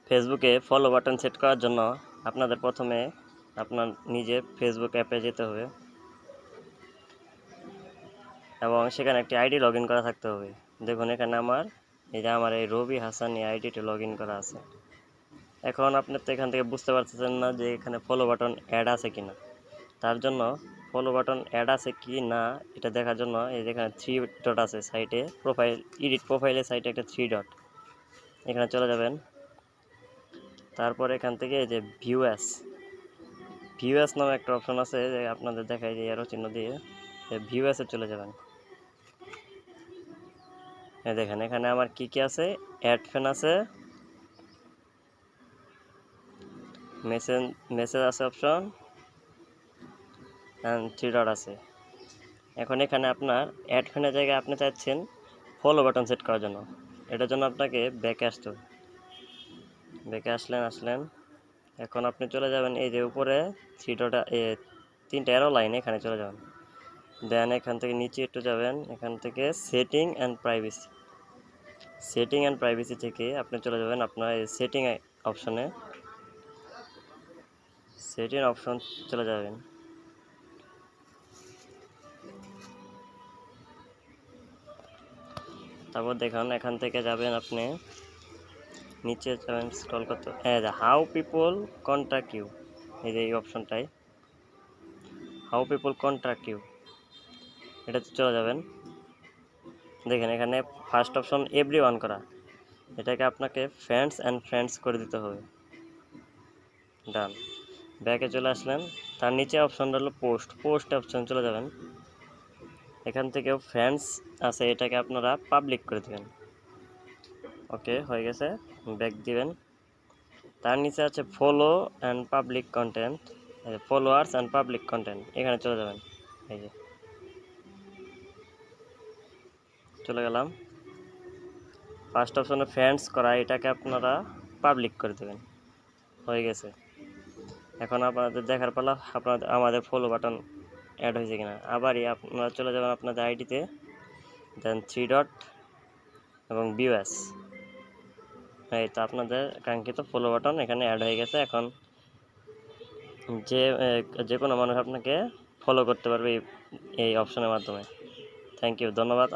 ফেসবুকে follow button set করার জন্য আপনাদের প্রথমে আপনার নিজের ফেসবুক অ্যাপে যেতে হবে এবং সেখানে একটি আইডি লগ ইন করা থাকতে হবে। দেখুন এখানে আমার এই রবি হাসান এই আইডিটি লগ ইন করা আছে। এখন আপনি তো এখান থেকে বুঝতে পারতেছেন না যে এখানে ফলো বাটন অ্যাড আছে কিনা। তার জন্য ফলো বাটন অ্যাড আছে কি না এটা দেখার জন্য এই যেখানে 3 ডট আছে সাইটে প্রোফাইল এডিট প্রোফাইলের সাইটে একটা 3 ডট, এখানে চলে যাবেন। তারপর এখান থেকে এই যে ভিউএস নামে একটা অপশন আছে, যে আপনাদের দেখাই যে এরো চিহ্ন দিয়ে ভিউএসে চলে যাবেন। দেখেন এখানে আমার কি কি আছে, অ্যাড ফ্যান আছে, মেসেজ আছে অপশন, অ্যান্ড 3 ডট আছে। এখন এখানে আপনার অ্যাড ফ্যানের জায়গায় আপনি চাচ্ছেন ফলো বাটন সেট করার জন্য, এটার জন্য আপনাকে ব্যাকে আসতে হবে। ব্যাকে আসলেন। এখন আপনি চলে যাবেন এই যে উপরে 3 ডট 3টা অ্যারো লাইন, এখানে চলে যাবেন। দেন এখান থেকে নিচে একটু যাবেন, এখান থেকে সেটিং অ্যান্ড প্রাইভেসি থেকে আপনি চলে যাবেন আপনার সেটিং অপশনে। সেটিং অপশন চলে যাবেন। তারপর দেখুন এখান থেকে যাবেন আপনি নিচে যাবেন, স্ক্রল করতে হাউ পিপল কন্ট্যাক্ট ইউ, এই যে এই অপশনটাই হাউ পিপল কন্ট্যাক্ট ইউ, এটাতে চলে যাবেন। দেখেন এখানে ফার্স্ট অপশন এভরিওয়ান করা, এটাকে আপনাকে ফ্রেন্ডস করে দিতে হবে। ডান। ব্যাকে চলে আসলেন, তার নিচে অপশনটা হলো পোস্ট অপশন চলে যাবেন। এখান থেকেও ফ্রেন্ডস আছে, এটাকে আপনারা পাবলিক করে দেবেন। ওকে হয়ে গেছে, ব্যাক দিবেন। তার নিচে আছে ফলোয়ার্স অ্যান্ড পাবলিক কন্টেন্ট, এখানে চলে যাবেন। এই যে চলে গেলাম। ফার্স্ট অপশনে ফ্রেন্ডস করা, এটাকে আপনারা পাবলিক করে দেবেন। হয়ে গেছে। এখন আপনাদের দেখার পালা আমাদের ফলো বাটন অ্যাড হয়েছে কিনা। আবারই আপনারা চলে যাবেন আপনাদের আইডিতে, দেন 3 ডট এবং ভিউএস। এই তো আপনাদের কাঙ্ক্ষিত ফলো বাটন এখানে অ্যাড হয়ে গেছে। এখন যে কোনো মানুষ আপনাকে ফলো করতে পারবে এই অপশনের মাধ্যমে। থ্যাংক ইউ, ধন্যবাদ।